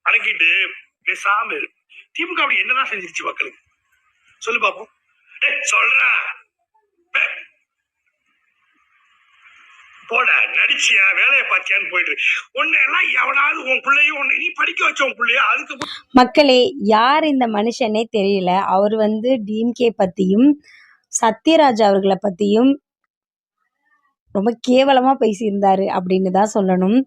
அடக்கிட்டு பேசாம இரு. திமுக அப்படி என்னதான் செஞ்சிருச்சு மக்களுக்கு சொல்லு பாப்போம். சொல்றா போட நடிச்சியா வேலையை பார்த்தியான்னு போயிட்டு உன்னை எல்லாம் எவனாவது உன் பிள்ளையும் உன்னை நீ படிக்க வச்ச உன் பிள்ளைய அதுக்கு. மக்களே, யார் இந்த மனுஷனே தெரியல. அவர் வந்து டிஎம்கே பத்தியும் சத்யராஜ் அவர்களை பத்தியும் ரொம்ப கேவலமா பேசியிருந்தாரு அப்படின்னு தான் சொல்லணும்.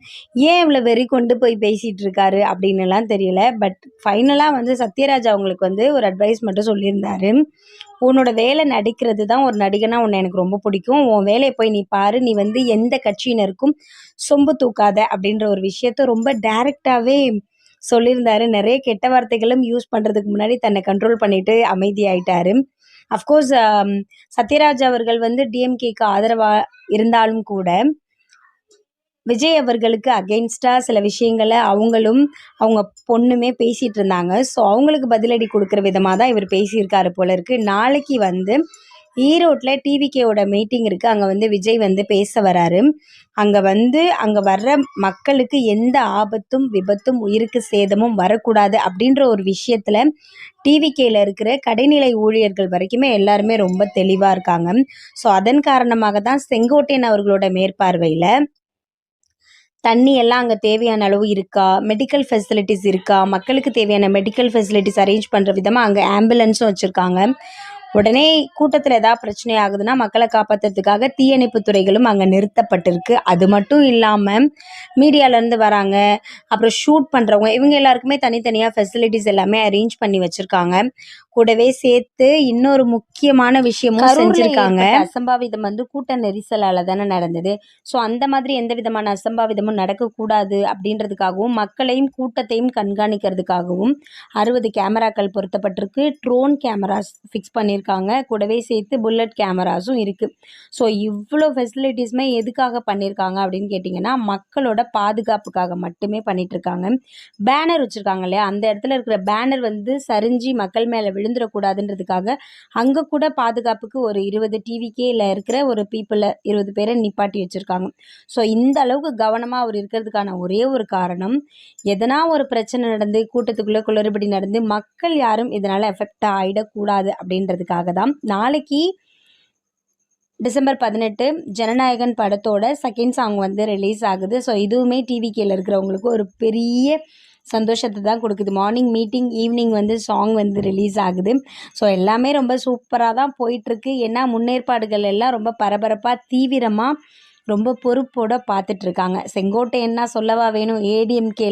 ஏன் இவ்வளோ வெறி கொண்டு போய் பேசிட்டு இருக்காரு அப்படின்னுலாம் தெரியல. பட் ஃபைனலாக வந்து சத்யராஜ் அவங்களுக்கு வந்து ஒரு அட்வைஸ் மட்டும் சொல்லியிருந்தாரு. உன்னோட வேலை நடிக்கிறது தான். ஒரு நடிகனா உன்னை எனக்கு ரொம்ப பிடிக்கும். உன் வேலையை போய் நீ பாரு. நீ வந்து எந்த கட்சியினருக்கும் சொம்பு தூக்காத அப்படின்ற ஒரு விஷயத்த ரொம்ப டைரக்டாகவே சொல்லியிருந்தாரு. நிறைய கெட்ட வார்த்தைகளும் யூஸ் பண்ணுறதுக்கு முன்னாடி தன்னை கண்ட்ரோல் பண்ணிட்டு அமைதியாயிட்டாரு. அஃப்கோர்ஸ் சத்யராஜ் அவர்கள் வந்து டிஎம்கேக்கு ஆதரவாக இருந்தாலும் கூட விஜய் அவர்களுக்கு அகெயின்ஸ்டாக சில விஷயங்களை அவங்களும் அவங்க பொண்ணுமே பேசிகிட்டு இருந்தாங்க. ஸோ அவங்களுக்கு பதிலடி கொடுக்குற விதமாக தான் இவர் பேசியிருக்காரு போல இருக்குது. நாளைக்கு வந்து ஈரோட்டில் டிவிகேவோட மீட்டிங் இருக்குது. அங்கே வந்து விஜய் வந்து பேச வராரு. அங்கே வர்ற மக்களுக்கு எந்த ஆபத்தும் விபத்தும் உயிருக்கு சேதமும் வரக்கூடாது அப்படின்ற ஒரு விஷயத்தில் டிவிகேல இருக்கிற கடைநிலை ஊழியர்கள் வரைக்குமே எல்லாருமே ரொம்ப தெளிவாக இருக்காங்க. ஸோ அதன் காரணமாக தான் செங்கோட்டையன் அவர்களோட மேற்பார்வையில் தண்ணி எல்லாம் அங்கே தேவையான அளவு இருக்கா, மெடிக்கல் ஃபெசிலிட்டிஸ் இருக்கா, மக்களுக்கு தேவையான மெடிக்கல் ஃபெசிலிட்டிஸ் அரேஞ்ச் பண்ணுற விதமாக அங்கே ஆம்புலன்ஸும் வச்சுருக்காங்க. உடனே கூட்டத்தில் ஏதாவது பிரச்சனை ஆகுதுன்னா மக்களை காப்பாற்றுறதுக்காக தீயணைப்பு துறைகளும் அங்கே நிறுத்தப்பட்டிருக்கு. அது மட்டும் இல்லாமல் மீடியாவிலேருந்து வராங்க, அப்புறம் ஷூட் பண்ணுறவங்க, இவங்க எல்லாருக்குமே தனித்தனியாக ஃபெசிலிட்டிஸ் எல்லாமே அரேஞ்ச் பண்ணி வச்சுருக்காங்க. கூடவே சேர்த்து இன்னொரு முக்கியமான விஷயமும் செஞ்சுருக்காங்க. அசம்பாவிதம் வந்து கூட்ட நெரிசலால் தானே நடந்தது. ஸோ அந்த மாதிரி எந்த விதமான அசம்பாவிதமும் நடக்கக்கூடாது அப்படின்றதுக்காகவும் மக்களையும் கூட்டத்தையும் கண்காணிக்கிறதுக்காகவும் 60 கேமராக்கள் பொருத்தப்பட்டிருக்கு. ட்ரோன் கேமராஸ் ஃபிக்ஸ் பண்ணியிருக்காங்க. கூடவே சேர்த்து புல்லட் கேமராஸும் இருக்குது. ஸோ இவ்வளோ ஃபெசிலிட்டிஸுமே எதுக்காக பண்ணியிருக்காங்க அப்படின்னு கேட்டிங்கன்னா மக்களோட பாதுகாப்புக்காக மட்டுமே பண்ணிகிட்ருக்காங்க. பேனர் வச்சுருக்காங்க இல்லையா, அந்த இடத்துல இருக்கிற பேனர் வந்து சரிஞ்சு மக்கள் மேலே விழுந்துடக்கூடாதுன்றதுக்காக அங்கே கூட பாதுகாப்புக்கு ஒரு 20 டிவிகேல இருக்கிற ஒரு 20 பேரை நிப்பாட்டி வச்சுருக்காங்க. ஸோ இந்த அளவுக்கு கவனமாக அவர் இருக்கிறதுக்கான ஒரே ஒரு காரணம், எதனா ஒரு பிரச்சனை நடந்து கூட்டத்துக்குள்ளே குளறுபடி நடந்து மக்கள் யாரும் இதனால் எஃபெக்ட் ஆகிடக்கூடாது அப்படின்றதுக்காக தான். நாளைக்கு டிசம்பர் 18 ஜனநாயகன் படத்தோட செகண்ட் சாங் வந்து ரிலீஸ் ஆகுது. ஸோ இதுவுமே டிவிகேல இருக்கிறவங்களுக்கு ஒரு பெரிய சந்தோஷத்தை தான் கொடுக்குது. மார்னிங் மீட்டிங், ஈவினிங் வந்து சாங் வந்து ரிலீஸ் ஆகுது. ஸோ எல்லாமே ரொம்ப சூப்பராக தான் போயிட்டுருக்கு. ஏன்னா முன்னேற்பாடுகள் எல்லாம் ரொம்ப பரபரப்பாக தீவிரமாக ரொம்ப பொறுப்போடு பார்த்துட்ருக்காங்க. செங்கோட்டையன்னா சொல்லவா வேணும், ஏடிஎம்கேல